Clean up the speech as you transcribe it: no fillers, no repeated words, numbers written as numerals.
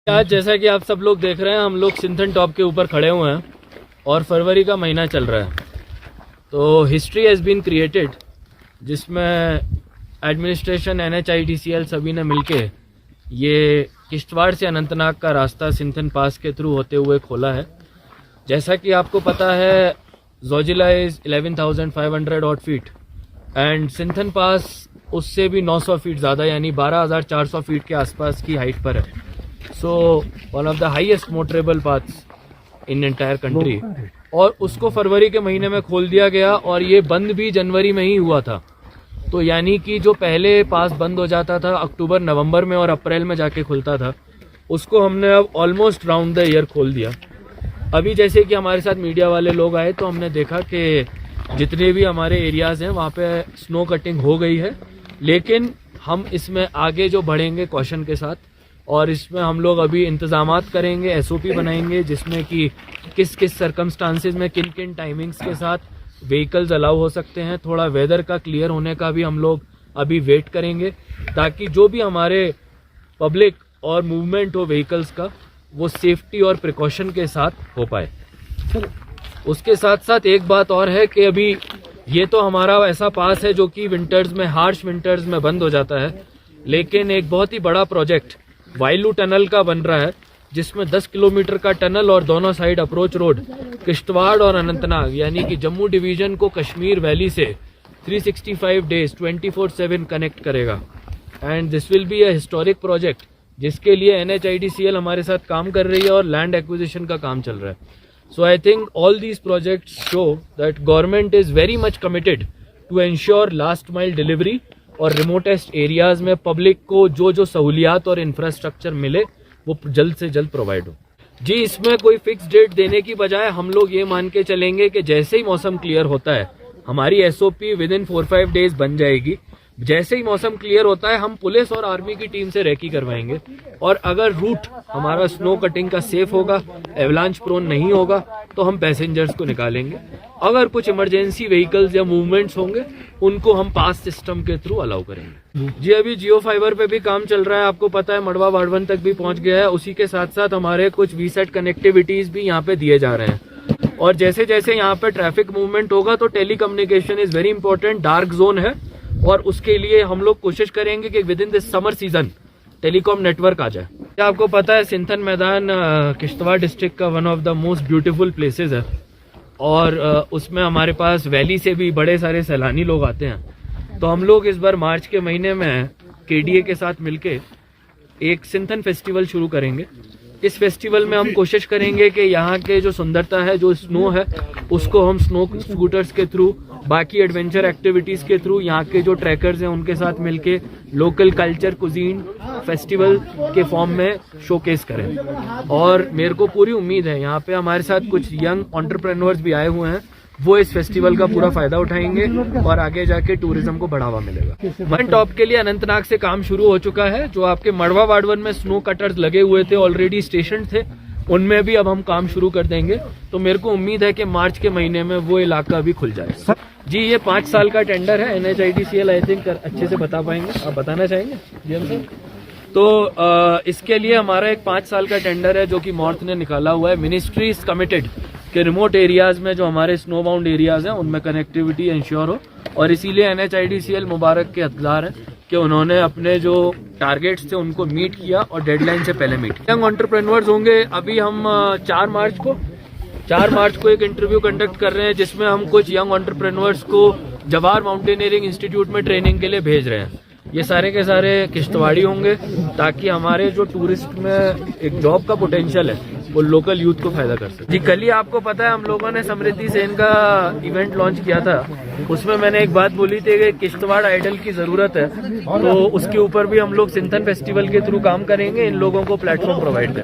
आज जैसा कि आप सब लोग देख रहे हैं, हम लोग सिंथन टॉप के ऊपर खड़े हुए हैं और फरवरी का महीना चल रहा है। तो हिस्ट्री हैज़ बीन क्रिएटेड, जिसमें एडमिनिस्ट्रेशन, NHIDCL सभी ने मिलके ये किश्तवाड़ से अनंतनाग का रास्ता सिंथन पास के थ्रू होते हुए खोला है। जैसा कि आपको पता है, Zojila is 11,500 odd feet and Sinthan pass उससे भी 900 फीट ज़्यादा, यानी 12,400 फीट के आसपास की हाइट पर है। So one of the highest motorable paths in entire country, और उसको फरवरी के महीने में खोल दिया गया और ये बंद भी जनवरी में ही हुआ था। तो यानी कि जो पहले पास बंद हो जाता था अक्टूबर नवंबर में और अप्रैल में जाके खुलता था, उसको हमने अब ऑलमोस्ट राउंड द ईयर खोल दिया। अभी जैसे कि हमारे साथ मीडिया वाले लोग आए तो हमने देखा कि जितने भी हमारे एरियाज़ हैं वहाँ पे स्नो कटिंग हो गई है, लेकिन हम इसमें आगे जो बढ़ेंगे कॉशन के साथ, और इसमें हम लोग अभी इंतजामात करेंगे, SOP बनाएंगे जिसमें कि किस किस सर्कमस्टांसेस में किन किन टाइमिंग्स के साथ व्हीकल्स अलाउ हो सकते हैं। थोड़ा वेदर का क्लियर होने का भी हम लोग अभी वेट करेंगे, ताकि जो भी हमारे पब्लिक और मूवमेंट हो व्हीकल्स का, वो सेफ्टी और प्रिकॉशन के साथ हो पाए। उसके साथ साथ एक बात और है कि अभी ये तो हमारा ऐसा पास है जो कि विंटर्स में, हार्श विंटर्स में बंद हो जाता है, लेकिन एक बहुत ही बड़ा प्रोजेक्ट वाइलू टनल का बन रहा है, जिसमें 10 किलोमीटर का टनल और दोनों साइड अप्रोच रोड किश्तवाड़ और अनंतनाग, यानी कि जम्मू डिवीजन को कश्मीर वैली से 365 डेज 24/7 कनेक्ट करेगा। And this will be a historic project, जिसके लिए NHIDCL हमारे साथ काम कर रही है और लैंड एक्विजिशन का काम चल रहा है। So I think all these projects show that government is very much committed to ensure last mile delivery, और रिमोटेस्ट एरियाज में पब्लिक को जो जो सहूलियात और इंफ्रास्ट्रक्चर मिले वो जल्द से जल्द प्रोवाइड हो। जी, इसमें कोई फिक्स डेट देने की बजाय हम लोग ये मान के चलेंगे कि जैसे ही मौसम क्लियर होता है, हमारी SOP विद इन 4-5 डेज बन जाएगी। जैसे ही मौसम क्लियर होता है, हम पुलिस और आर्मी की टीम से रेकी करवाएंगे, और अगर रूट हमारा स्नो कटिंग का सेफ होगा, एवलांच प्रोन नहीं होगा, तो हम पैसेंजर्स को निकालेंगे। अगर कुछ इमरजेंसी व्हीकल्स या मूवमेंट्स होंगे, उनको हम पास सिस्टम के थ्रू अलाउ करेंगे। जी, अभी जियो फाइबर पे भी काम चल रहा है, आपको पता है मड़वा वाड़वन तक भी पहुंच गया है। उसी के साथ साथ हमारे कुछ VSAT कनेक्टिविटीज भी यहाँ पे दिए जा रहे हैं, और जैसे जैसे यहाँ पे ट्रैफिक मूवमेंट होगा तो tele communication is very important. Dark zone है, और उसके लिए हम लोग कोशिश करेंगे कि within this summer season telecom network आ जाए। आपको पता है सिंथन मैदान किश्तवाड़ डिस्ट्रिक्ट का one of the most beautiful places है, और उसमें हमारे पास वैली से भी बड़े सारे सैलानी लोग आते हैं। तो हम लोग इस बार मार्च के महीने में KDA के साथ मिलके एक सिंथन फेस्टिवल शुरू करेंगे। इस फेस्टिवल में हम कोशिश करेंगे कि यहाँ के जो सुंदरता है, जो स्नो है, उसको हम स्नो स्कूटर्स के थ्रू, बाकी एडवेंचर एक्टिविटीज़ के थ्रू, यहाँ के जो ट्रैकर्स हैं उनके साथ मिलके लोकल कल्चर कुजीन फेस्टिवल के फॉर्म में शोकेस करें। और मेरे को पूरी उम्मीद है, यहाँ पे हमारे साथ कुछ यंग एंटरप्रेन्योर्स भी आए हुए हैं, वो इस फेस्टिवल का पूरा फायदा उठाएंगे और आगे जाके टूरिज्म को बढ़ावा मिलेगा। वन टॉप के लिए अनंतनाग से काम शुरू हो चुका है। जो आपके मड़वा वाड़वन में स्नो कटर्स लगे हुए थे, ऑलरेडी स्टेशन थे, उनमें भी अब हम काम शुरू कर देंगे। तो मेरे को उम्मीद है कि मार्च के महीने में वो इलाका भी खुल जाए। जी, ये 5 साल का टेंडर है। NHIDCL आई थिंक अच्छे से बता पाएंगे, आप बताना चाहेंगे GM सर? तो इसके लिए हमारा एक 5 साल का टेंडर है जो कि मॉर्थ ने निकाला हुआ है। मिनिस्ट्री इज कमिटेड कि रिमोट एरियाज में जो हमारे स्नो बाउंड एरियाज हैं उनमें कनेक्टिविटी इंश्योर हो, और इसीलिए NHIDCL मुबारक के हकदार हैं कि उन्होंने अपने जो टारगेट्स थे उनको मीट किया और डेडलाइन से पहले मीट किया। यंग एंटरप्रेन्योर्स होंगे। अभी हम 4 मार्च को एक इंटरव्यू कंडक्ट कर रहे हैं, जिसमें हम कुछ यंग एंटरप्रेन्योर्स को जवाहर माउंटेनियरिंग इंस्टीट्यूट में ट्रेनिंग के लिए भेज रहे हैं। ये सारे के सारे किश्तवाड़ी होंगे, ताकि हमारे जो टूरिस्ट में एक जॉब का पोटेंशियल है वो लोकल यूथ को फायदा कर सके। जी, कल ही आपको पता है हम लोगों ने समृद्धि सेन का इवेंट लॉन्च किया था। उसमें मैंने एक बात बोली थी कि किश्तवाड़ आइडल की जरूरत है, तो उसके ऊपर भी हम लोग सिंथन फेस्टिवल के थ्रू काम करेंगे, इन लोगों को प्लेटफॉर्म प्रोवाइड करें।